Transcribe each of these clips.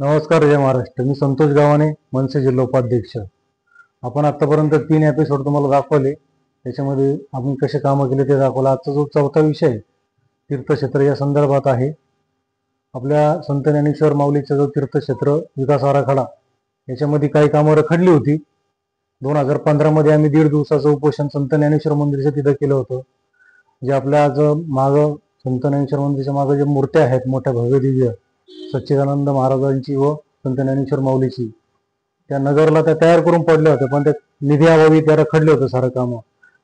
नमस्कार, जय महाराष्ट्र. मी संतोष गावाने, मनसे जिल्हा उपाध्यक्ष. आपण आतापर्यंत 3 एपिसोड तुम्हाला दाखवले. त्याच्यामध्ये आपण कसे कामं केले ते दाखवलं. आजचा जो 4था विषय तीर्थक्षेत्र या संदर्भात आहे. आपल्या संत ज्ञानेश्वर माऊलीचा जो तीर्थक्षेत्र विकास आराखडा याच्यामध्ये काही कामं रखडली होती. 2015 मध्ये आम्ही 1.5 दिवसाचं उपोषण संत ज्ञानेश्वर मंदिराच्या तिथं केलं होतं. जे आपल्या आज मागं संत ज्ञानेश्वर मंदिराच्या मागं जे मूर्त्या आहेत मोठ्या भव्य दिव्य सच्चिदानंद महाराजांची व संत ज्ञानेश्वर माऊलीची, त्या नगरला त्या तयार करून पडल्या होत्या, पण त्या निधी अभावी त्या रखडले होतं सारं कामं.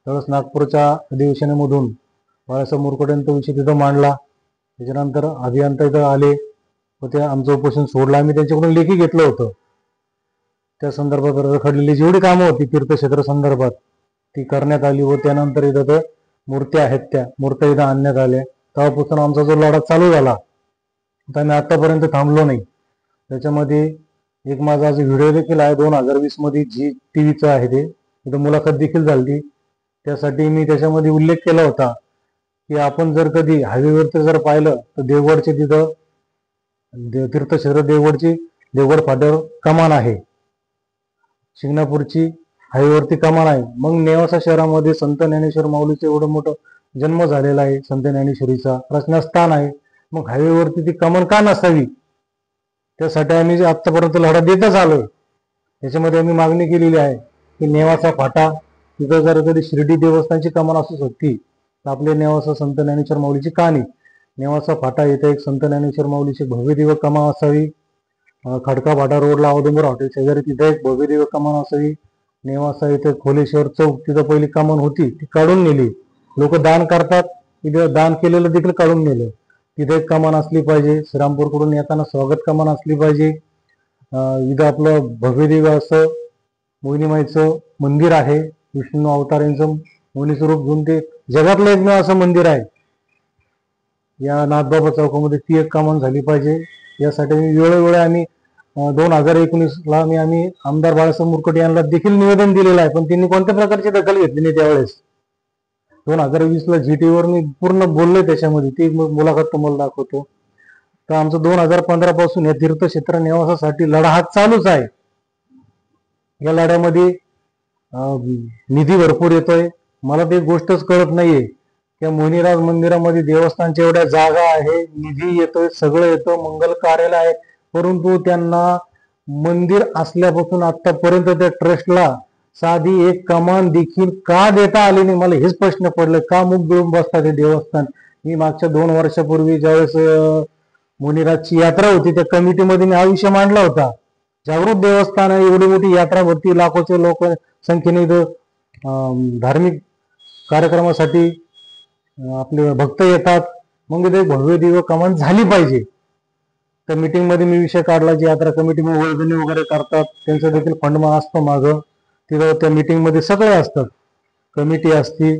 त्यावेळेस नागपूरच्या अधिवेशनामधून बाळासाहेब मुरकुटे विषय तिथं मांडला. त्याच्यानंतर अभियंता इथं आले व ते आमचं उपोषण सोडलं. आम्ही त्यांच्याकडून लेखी घेतलं होतं. त्या संदर्भात रखडलेली जेवढी कामं होती तीर्थक्षेत्र संदर्भात ती करण्यात आली व त्यानंतर इथं त्या मूर्त्या आहेत त्या मूर्त्या इथं आणण्यात आल्या. तेव्हापासून आमचा जो लढा चालू झाला तर आम्ही आतापर्यंत थांबलो नाही. त्याच्यामध्ये एक माझा जो व्हिडिओ देखील आहे 2020 मध्ये जी टीव्हीचा आहे, ते तिथं मुलाखत देखील झाली. त्यासाठी मी त्याच्यामध्ये उल्लेख केला होता की आपण जर कधी हायवेवरती जर पाहिलं तर देवगडचे तिथं तीर्थक्षेत्र देवगड फाट्यावर कमान आहे, शिंगणापूरची हायवेवरती कमान आहे. मग नेवासा शहरामध्ये संत ज्ञानेश्वर माऊलीचं एवढं मोठं जन्म झालेला आहे, संत ज्ञानेश्वरीचा रचनास्थान आहे. मग हायवेवरती ती कमान का नसावी? त्यासाठी आम्ही आतापर्यंत लढा देतच आलोय. त्याच्यामध्ये आम्ही मागणी केलेली आहे की नेवासा फाटा तिथं जर कधी शिर्डी देवस्थानची कमान असू शकते तर आपल्या नेवासा संत ज्ञानेश्वर माऊलीची का नाही? नेवासा फाटा इथे एक संत ज्ञानेश्वर माऊलीची भव्य दिव्य कमान असावी. खडका फाटा रोडला औदुंबर हॉटेल शेजारी तिथे एक भव्य दिव्य कमान असावी. नेवासा इथे खोलेश्वर चौक तिथं पहिली कमान होती, ती काढून नेली. लोक दान करतात, तिथे दान केलेलं देखील काढून नेलं. तिथे एक कमान असली पाहिजे. श्रीरामपूरकडून येताना स्वागत कमान असली पाहिजे. इथं आपलं भव्य दिव्य असं मोहिनीमाईचं मंदिर आहे, विष्णू अवतारांचं मोहिनी स्वरूप घेऊन ते जगातलं एकमेव असं मंदिर आहे या नाथबाबा चौकामध्ये. ती एक कमान झाली पाहिजे. यासाठी वेळोवेळी आम्ही 2019ला आम्ही आमदार बाळासाहेब मुरकुटे यांना देखील निवेदन दिलेलं आहे, पण त्यांनी कोणत्या प्रकारची दखल घेतली नाही. त्यावेळेस 2020ला GTVवर मी पूर्ण बोललोय, त्याच्यामध्ये ती मुलाखत तुम्हाला दाखवतो. तर आमचं 2015 पासून या तीर्थक्षेत्र निवासासाठी लढा हा चालूच आहे. या लढ्यामध्ये निधी भरपूर येतोय. मला ते गोष्टच कळत नाहीये की मोहिनीराज मंदिरामध्ये देवस्थानच्या एवढ्या जागा आहे, निधी येतोय, सगळं येतं, मंगल कार्यालय आहे, परंतु त्यांना मंदिर असल्यापासून आतापर्यंत त्या ट्रस्टला साधी एक कमान देखील का देता आली नाही? मला हेच प्रश्न पडले. का मुख गिळून बसतात हे देवस्थान? मी मागच्या 2 वर्षापूर्वी ज्यावेळेस मोनिराजची यात्रा होती त्या कमिटीमध्ये मी हा विषय मांडला होता. जागृत देवस्थान आहे, एवढी मोठी यात्रा भरती, लाखोचे लोक संख्येने इथं धार्मिक कार्यक्रमासाठी आपले भक्त येतात. मग इथे भव्य दिव्य कमान झाली पाहिजे. त्या मीटिंग मध्ये मी विषय काढला, जी यात्रा कमिटी वर्गणी वगैरे करतात त्यांचं देखील फंड असतो मागं. तिथं त्या मीटिंग मध्ये सगळे असतात, कमिटी असती,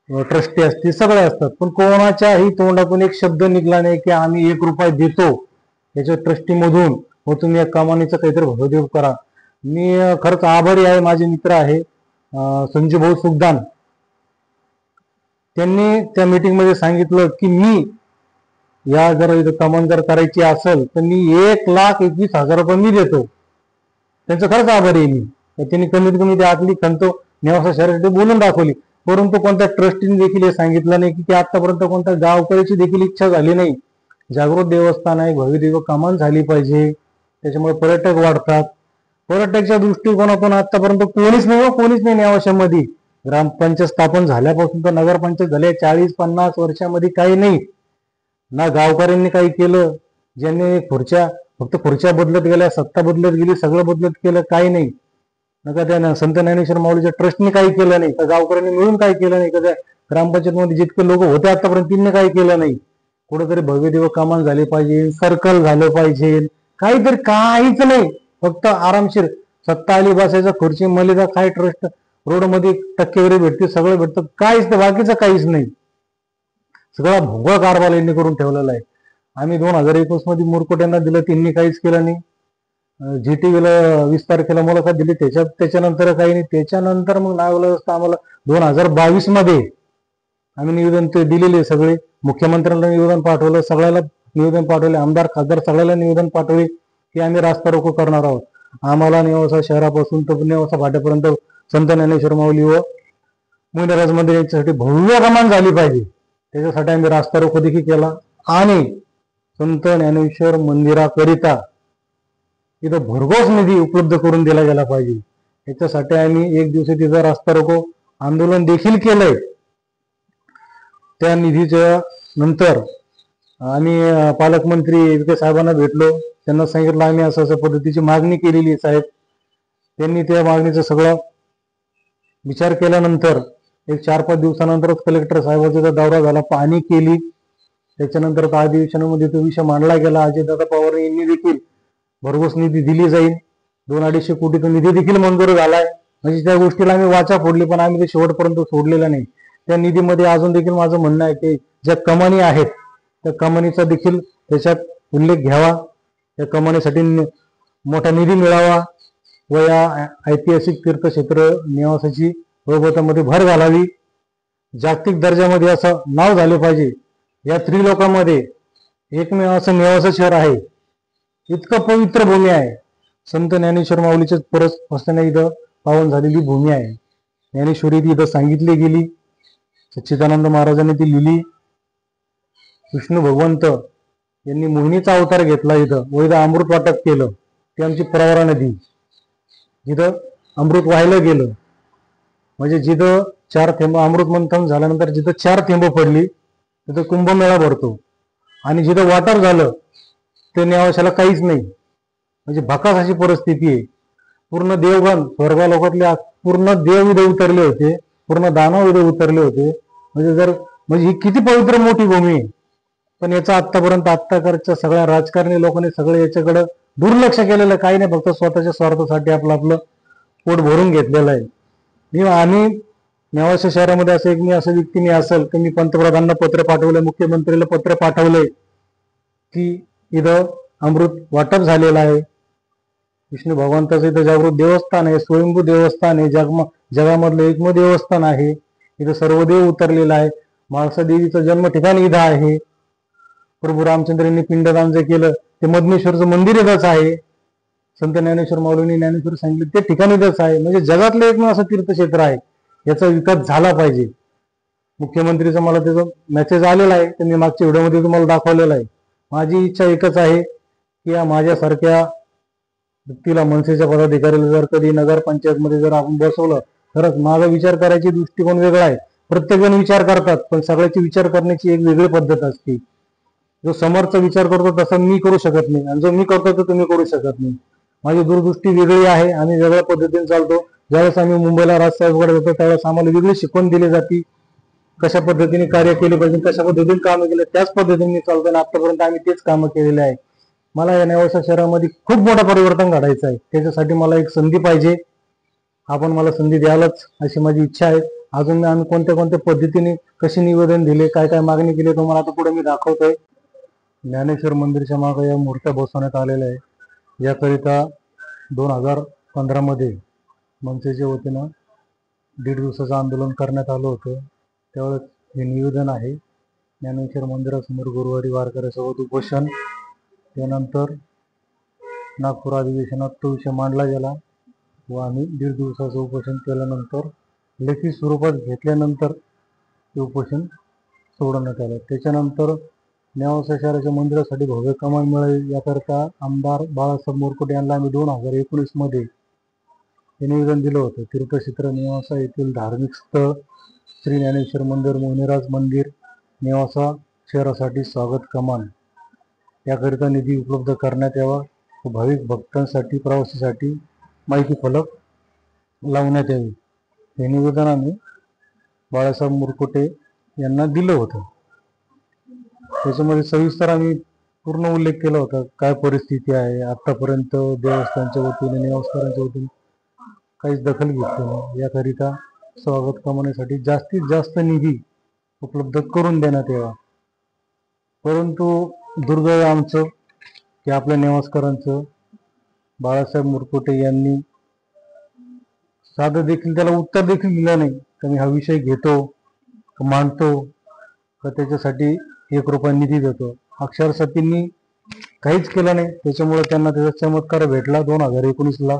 ट्रस्टी असती, सगळे असतात, पण कोणाच्याही तोंडातून एक शब्द निघला नाही की आम्ही 1 रुपया देतो याच्या ट्रस्टी मधून, व तुम्ही या कमानीचं काहीतरी भव्यदेव करा. मी खरंच आभारी आहे. माझे मित्र आहे संजू भाऊ सुखदान, त्यांनी त्या मीटिंग मध्ये सांगितलं की मी या जर कमान जर करायची असेल तर मी 1,21,000 रुपये मी देतो. त्यांचं खरंच आभारी आहे मी. त्यांनी कमीत कमी त्या आतली खंत नेवासा शहरासाठी बोलून दाखवली. परंतु कोणत्या ट्रस्टीने देखील हे सांगितलं नाही की आतापर्यंत कोणत्या गावकऱ्याची देखील इच्छा झाली नाही. जागृत देवस्थान आहे, भव्य दिव्य कमान झाली पाहिजे, त्याच्यामुळे पर्यटक वाढतात. पर्यटकच्या दृष्टिकोनातून आतापर्यंत कोणीच नाही नेवाशामध्ये. ग्रामपंचायत स्थापन झाल्यापासून तर नगरपंचायत झाल्या 40-50 वर्षामध्ये काही नाही ना. गावकऱ्यांनी काही केलं, ज्यांनी फक्त खुर्च्या बदलत गेल्या, सत्ता बदलत गेली, सगळं बदलत केलं, काही नाही. नका त्या संत ज्ञानेश्वर माऊलीच्या ट्रस्टने काही केलं नाही, का गावकऱ्यांनी मिळून काही केलं नाही, का त्या ग्रामपंचायतमध्ये जितके लोक होते आतापर्यंत त्यांनी काही केलं नाही. कुठेतरी भव्य दिव्य कमान झाले पाहिजे, सर्कल झालं पाहिजे, काहीतरी काहीच नाही. फक्त आरामशीर सत्ता आली बसायचं, खुर्ची मलिदा, काय ट्रस्ट रोडमध्ये टक्केवारी भेटते, सगळं भेटतं, काहीच नाही, बाकीचं काहीच नाही. सगळा भोंगळ कारभार यांनी करून ठेवलेला आहे. आम्ही 2021 मध्ये मुरकुट्यांना दिलं, त्यांनी काहीच केलं नाही. GTVला 20 तारखेला मुलाखत दिली, त्याच्यानंतर काही नाही. त्याच्यानंतर मग नागव्यवस्था आम्हाला 2022 मध्ये आम्ही निवेदन ते दिलेले, सगळे मुख्यमंत्र्यांना निवेदन पाठवलं, सगळ्याला निवेदन पाठवले, आमदार खासदार सगळ्याला निवेदन पाठवले की आम्ही रास्ता रोको करणार आहोत. आम्हाला नेवासा शहरापासून तर नेवासा फाट्यापर्यंत संत ज्ञानेश्वर माऊली व मुनिराज मंदिर यांच्यासाठी भव्य कमान झाली पाहिजे. त्याच्यासाठी आम्ही रास्ता रोको देखील केला आणि संत ज्ञानेश्वर मंदिराकरिता तिथं भरघोस निधी उपलब्ध करून दिला गेला पाहिजे. याच्यासाठी आम्ही एक दिवशी तिथं रास्ता रोको आंदोलन देखील केलंय. त्या निधीच्या नंतर आम्ही पालकमंत्री विखे साहेबांना भेटलो. त्यांना सांगितलं आम्ही असं पद्धतीची मागणी केलेली साहेब. त्यांनी त्या मागणीचं सगळं विचार केल्यानंतर एक 4-5 दिवसानंतरच कलेक्टर साहेबांचा दौरा झाला, पाहणी केली. त्याच्यानंतर अधिवेशनामध्ये तो विषय मांडला गेला. अजितदादा पवार यांनी देखील भरघोस निधी दिली जाईल, 200-250 कोटीचा निधी देखील मंजूर झालाय. म्हणजे त्या गोष्टीला आम्ही वाचा फोडली, पण आम्ही ते शेवटपर्यंत सोडलेला नाही. त्या निधीमध्ये अजून देखील माझं म्हणणं आहे की ज्या कमानी आहेत त्या कमानीचा देखील त्याच्यात उल्लेख घ्यावा. त्या कमानीसाठी मोठा निधी मिळावा व या ऐतिहासिक तीर्थक्षेत्र निवासाची वैभवतामध्ये भर घालावी. जागतिक दर्जामध्ये असं नाव झाले पाहिजे. या त्रिलोकामध्ये एकमेव असं नेवासा शहर आहे, इतकं पवित्र भूमी आहे. संत ज्ञानेश्वर माऊलीचे परस असताना इथं पावन झालेली भूमी आहे. ज्ञानेश्वरी ती इथं सांगितली गेली, सच्चिदानंद महाराजांनी ती लिहिली. विष्णू भगवंत यांनी मोहिनीचा अवतार घेतला इथं व इथं अमृत वाटप केलं. ती आमची प्रवरा नदी, जिथं अमृत वाहिलं गेलं. म्हणजे जिथं 4 थेंब अमृत मंथन झाल्यानंतर जिथं 4 थेंब पडली तिथं कुंभमेळा भरतो आणि जिथं वाटर झालं ते नेवाशाला काहीच नाही. म्हणजे भकास अशी परिस्थिती आहे. पूर्ण देवगण स्वर्गालोकातले पूर्ण देव इथे उतरले होते, पूर्ण दानव इथे उतरले होते. म्हणजे ही किती पवित्र मोठी भूमी आहे. पण याचा आतापर्यंत सगळ्या राजकारणी लोकांनी सगळं याच्याकडे दुर्लक्ष केलेलं. काही नाही, फक्त स्वतःच्या स्वार्थासाठी आपलं पोट भरून घेतलेलं आहे. आम्ही नेवासा शहरामध्ये असं एक असं व्यक्ती असेल की मी पंतप्रधानांना पत्र पाठवलंय, मुख्यमंत्र्याला पत्र पाठवलंय की इथं अमृत वाटप झालेलं आहे. विष्णू भगवंताचं इथं जागृत देवस्थान आहे, स्वयंभू देवस्थान आहे, जगामधलं एकमेव देवस्थान आहे. इथं सर्व देव उतरलेला आहे. म्हाळसा देवीचं जन्म ठिकाण इथं आहे. प्रभू रामचंद्र यांनी पिंडदान जे केलं ते मधमेश्वरचं मंदिर इथंच आहे. संत ज्ञानेश्वर माऊलींनी ज्ञानेश्वर सांगितलं ते ठिकाण इथंच आहे. म्हणजे जगातलं एकमेव असं तीर्थक्षेत्र आहे. याचा विकास झाला पाहिजे. मुख्यमंत्रीचा मला त्याचा मेसेज आलेला आहे, ते मी मागच्या व्हिडिओमध्ये तुम्हाला दाखवलेला आहे. माझी इच्छा एकच आहे की या माझ्यासारख्या व्यक्तीला, मनसेच्या पदाधिकाऱ्याला जर कधी नगरपंचायतमध्ये जर आपण बसवलं, खरंच माझा विचार करायची दृष्टिकोन वेगळा आहे. प्रत्येक जण विचार करतात, पण सगळ्याची विचार करण्याची एक वेगळी पद्धत असते. जो समोरचा विचार करतो तसा मी करू शकत नाही आणि जो मी करतो तो तुम्ही करू शकत नाही. माझी दूरदृष्टी वेगळी आहे. आम्ही वेगळ्या पद्धतीने चालतो. ज्यावेळेस आम्ही मुंबईला राजसाहेबकडे जातो त्यावेळेस आम्हाला वेगळी शिकवण दिली जाते, कशा पद्धतीने कार्य केले पाहिजे, कशा पद्धतीने कामं केले, त्याच पद्धतीने चालतो आणि आतापर्यंत आम्ही तेच कामं केलेले आहे. मला या नेवासा शहरामध्ये खूप मोठं परिवर्तन घडायचं आहे. त्याच्यासाठी मला एक संधी पाहिजे. आपण मला संधी द्यालच अशी माझी इच्छा आहे. अजून आम्ही कोणत्या पद्धतीने कशी निवेदन दिले, काय मागणी केली तुम्हाला आता पुढे मी दाखवतोय. ज्ञानेश्वर मंदिरच्या मागे या मूर्त्या बसवण्यात आलेल्या आहे. याकरिता 2015 मध्ये मनसेच्या वतीनं 1.5 दिवसाचं आंदोलन करण्यात आलं होतं. त्यावेळेस हे निवेदन आहे. ज्ञानेश्वर मंदिरासमोर गुरुवारी वारकऱ्यासोबत उपोषण. त्यानंतर नागपूर अधिवेशनात तो विषय मांडला गेला व आम्ही 1.5 दिवसाचं उपोषण केल्यानंतर लेखी स्वरूपात घेतल्यानंतर ते उपोषण सोडवण्यात आलं. त्याच्यानंतर नेवासा शहराच्या मंदिरासाठी भव्य कमान मिळावी याकरता आमदार बाळासाहेब मोरकुटे यांना आम्ही 2019 मध्ये हे निवेदन दिलं होतं. तीर्थक्षेत्र नेवासा येथील धार्मिक स्थळ श्री ज्ञानेश्वर मंदिर, मुनिराज मंदिर, नेवासा शहरासाठी स्वागत कमान याकरिता निधी उपलब्ध करण्यात यावा व भाविक भक्तांसाठी, प्रवासीसाठी माहिती फलक लावण्यात यावी. हे निवेदन आम्ही बाळासाहेब मोरकुटे यांना दिलं होतं. त्याच्यामध्ये सविस्तर आम्ही पूर्ण उल्लेख केला होता काय परिस्थिती आहे. आतापर्यंत देवस्थानच्या वतीने, नेवासकरांच्या वतीने काहीच दखल घेतली नाही. याकरिता स्वागत कमानीसाठी जास्तीत जास्त निधी उपलब्ध करून देण्यात यावा. परंतु दुर्दैव आमचं की आपल्या नेवासकरांचं बाळासाहेब मोरकुटे यांनी साधं देखील त्याला उत्तर देखील दिलं नाही की मी हा विषय घेतो, मांडतो, का त्याच्यासाठी 1 रुपया निधी देतो. अक्षरशः त्यांनी काहीच केलं नाही. त्याच्यामुळे त्यांना त्याचा चमत्कार भेटला. 2019ला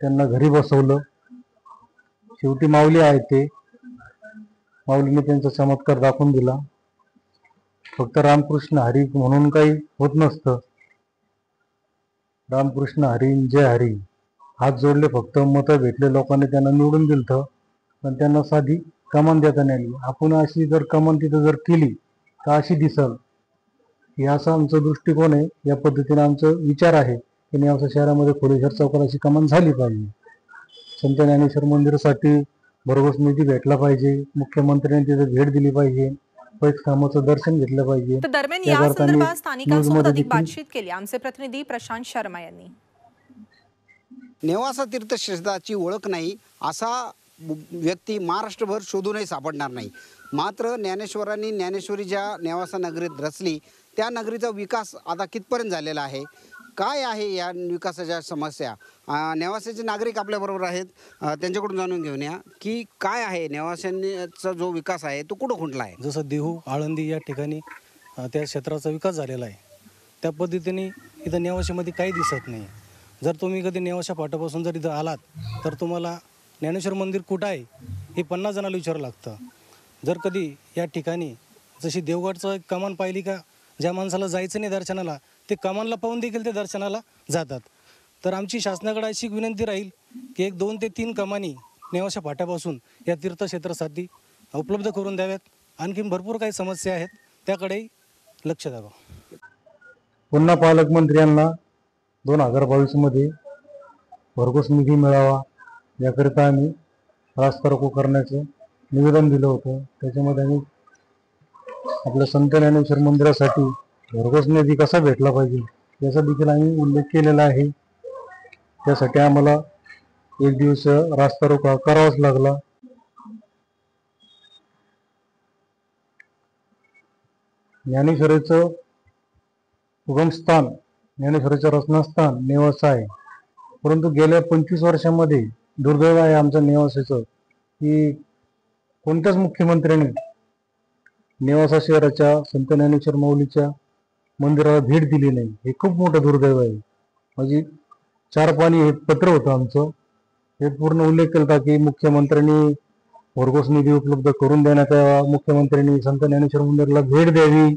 त्यांना घरी बसवलं. शेवटी माऊली आहे ते, माऊलीने त्यांचा चमत्कार दाखवून दिला. फक्त रामकृष्ण हरी म्हणून काही होत नसतं. रामकृष्ण हरी जय हरी हात जोडले, फक्त मतं भेटले, लोकांनी त्यांना निवडून दिलं. पण त्यांना साधी कमान देता नाही आली. आपण अशी जर कमान तिथं जर केली तर अशी दिसल. हे असं आमचा दृष्टिकोन आहे. या पद्धतीने आमचा विचार आहे की नेवासा शहरामध्ये खोलेश्वर चौकात अशी कमान झाली पाहिजे. संत ज्ञानेश्वर मंदिरासाठी भरघोस निधी भेटला पाहिजे. मुख्यमंत्र्यांनी तिथे भेट दिली पाहिजे. पैठकामाचं दर्शन घेतलं पाहिजे. तर दरम्यान या संदर्भात स्थानिकांसोबत अधिक बातचीत केली आमचे प्रतिनिधी प्रशांत शर्मा यांनी. नेवासा तीर्थक्षेत्राची ओळख नाही असा व्यक्ती महाराष्ट्रभर शोधूनही सापडणार नाही. मात्र ज्ञानेश्वरांनी ज्ञानेश्वरी ज्या नेवासा नगरीत रचली त्या नगरीचा विकास आता कितपर्यंत झालेला आहे, काय आहे या विकासाच्या समस्या, नेवासाचे नागरिक आपल्याबरोबर आहेत, त्यांच्याकडून जाणून घेऊन या की काय आहे नेवाशांचा जो विकास आहे तो कुठं खुंटला आहे. जसं देहू आळंदी या ठिकाणी त्या क्षेत्राचा विकास झालेला आहे, त्या पद्धतीने इथं नेवाशामध्ये काही दिसत नाही. जर तुम्ही कधी नेवाशा फाटापासून जर इथं आलात तर तुम्हाला ज्ञानेश्वर मंदिर कुठं आहे हे 50 जणांना विचारावं लागतं. जर कधी या ठिकाणी जशी देवगडचं कमान पाहिली का, ज्या माणसाला जायचं नाही दर्शनाला ते कमानला पाहून देखील ते दर्शनाला जातात. तर आमची शासनाकडे अशी विनंती राहील की 1, 2 ते 3 कमानी नेवाशा फाट्यापासून या तीर्थक्षेत्रासाठी उपलब्ध करून द्याव्यात. आणखी भरपूर काही समस्या आहेत, त्याकडेही लक्ष द्यावं. पुन्हा पालकमंत्री यांना 2022 मध्ये भरघोस निधी मिळावा याकरिता आम्ही रास्ता रोको करण्याचं निवेदन दिलं होतं. त्याच्यामध्ये आम्ही आपल्या संत ज्ञानेश्वर मंदिरासाठी भरघोस निधी कसा भेटला पाहिजे याचा देखील आम्ही उल्लेख केलेला आहे. त्यासाठी आम्हाला 1 दिवस रास्ता रोको करावाच लागला. ज्ञानेश्वरीचं उगमस्थान, ज्ञानेश्वरीचं रचनास्थान नेवासा आहे. परंतु गेल्या 25 वर्षामध्ये दुर्दैव आहे आमचं नेवासाचं की कोणत्याच मुख्यमंत्र्यांनी नेवासा शहराच्या संत ज्ञानेश्वर माऊलीच्या मंदिराला भेट दिली नाही. हे खूप मोठं दुर्दैव आहे. म्हणजे 4 पानी हे पत्र होतं आमचं, हे पूर्ण उल्लेख केला की मुख्यमंत्र्यांनी भरघोस निधी उपलब्ध करून देण्यात यावा, मुख्यमंत्र्यांनी संत ज्ञानेश्वर मंदिराला भेट द्यावी.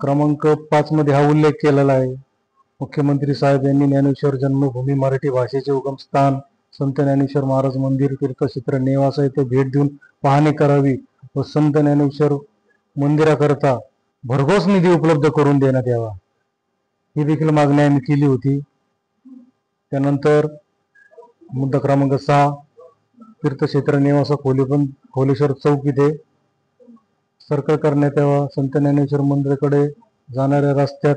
क्रमांक 5 मध्ये हा उल्लेख केलेला आहे. मुख्यमंत्री साहेब यांनी ज्ञानेश्वर जन्मभूमी मराठी भाषेचे उगमस्थान संत ज्ञानेश्वर महाराज मंदिर तीर्थक्षेत्र नेवासा येथे भेट देऊन पाहणी करावी व संत ज्ञानेश्वर मंदिराकरता भरघोस निधी उपलब्ध करून देण्यात यावा, ही देखील मागणी आम्ही केली होती. त्यानंतर मुद्दा क्रमांक 6 तीर्थक्षेत्र नेवासा खोलेश्वर चौक इथे सर्कल करण्यात यावा. संत ज्ञानेश्वर मंदिराकडे जाणाऱ्या रस्त्यात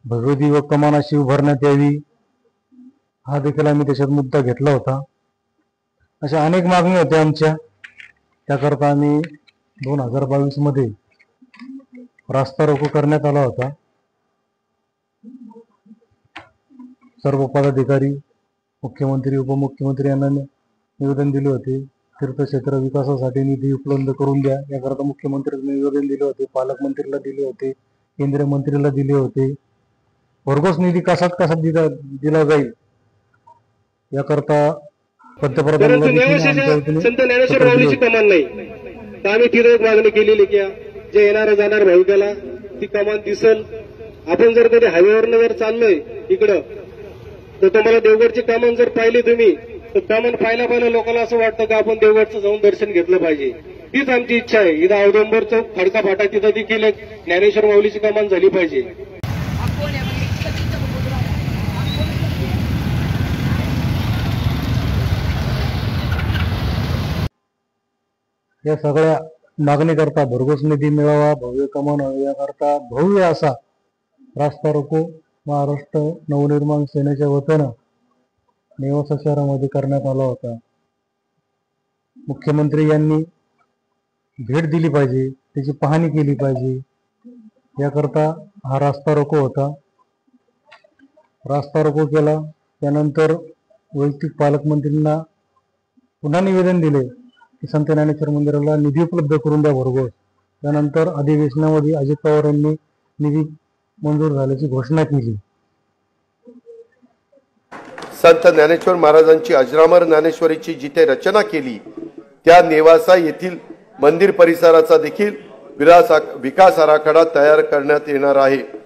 भगवती व कमान अशी उभारण्यात यावी, हा देखील आम्ही त्याच्यात मुद्दा घेतला होता. अशा अनेक मागणी होत्या आमच्या. त्याकरता आम्ही 2022 मध्ये रास्ता रोको करण्यात आला होता. सर्व पदाधिकारी, मुख्यमंत्री, उपमुख्यमंत्री यांना निवेदन दिले होते. तीर्थक्षेत्र विकासासाठी निधी उपलब्ध करून द्या याकरता मुख्यमंत्र्यांनी निवेदन दिले होते, पालकमंत्रीला दिले होते, केंद्रीय मंत्रीला दिले होते. भरघोस निधी कसा दिला जाईल याकरता पंतप्रधानांना संत ज्ञानेश्वर माऊलीची कमान नाही तर आम्ही तिथे एक मागणी केलेली की जे येणारा जाणार भाविकाला ती कमान दिसल. आपण जर कधी हायवेवरनं जर चाललोय इकडं तर तुम्हाला देवगडची कमान जर पाहिली तुम्ही तर कमान पाहिल्या लोकांना असं वाटतं की आपण देवगडचं जाऊन दर्शन घेतलं पाहिजे. तीच आमची इच्छा आहे. इथं औदुंबर चौक खडका फाटा तिथं देखील एक ज्ञानेश्वर माऊलीची कमान झाली पाहिजे. या सगळ्या मागणी करता भरघोस निधी मिळावा, भव्य कमान याकरता भव्य असा रास्ता रोको महाराष्ट्र नवनिर्माण सेनेच्या वतीनं नेवासा शहरामध्ये करण्यात आला होता. मुख्यमंत्री यांनी भेट दिली पाहिजे, त्याची पाहणी केली पाहिजे याकरता हा रास्ता रोको होता. रास्ता रोको केला. त्यानंतर वैयक्तिक पालकमंत्रींना पुन्हा निवेदन दिले की संत ज्ञानेश्वर मंदिराला निधी उपलब्ध करून द्या भरघोस. त्यानंतर अधिवेशनामध्ये अजित पवार यांनी निधी मंजूर झाल्याची घोषणा केली. संत ज्ञानेश्वर महाराजांची अजरामर ज्ञानेश्वरीची जिथे रचना केली त्या नेवासा येथील मंदिर परिसराचा देखील विकास आराखडा तयार करण्यात येणार आहे.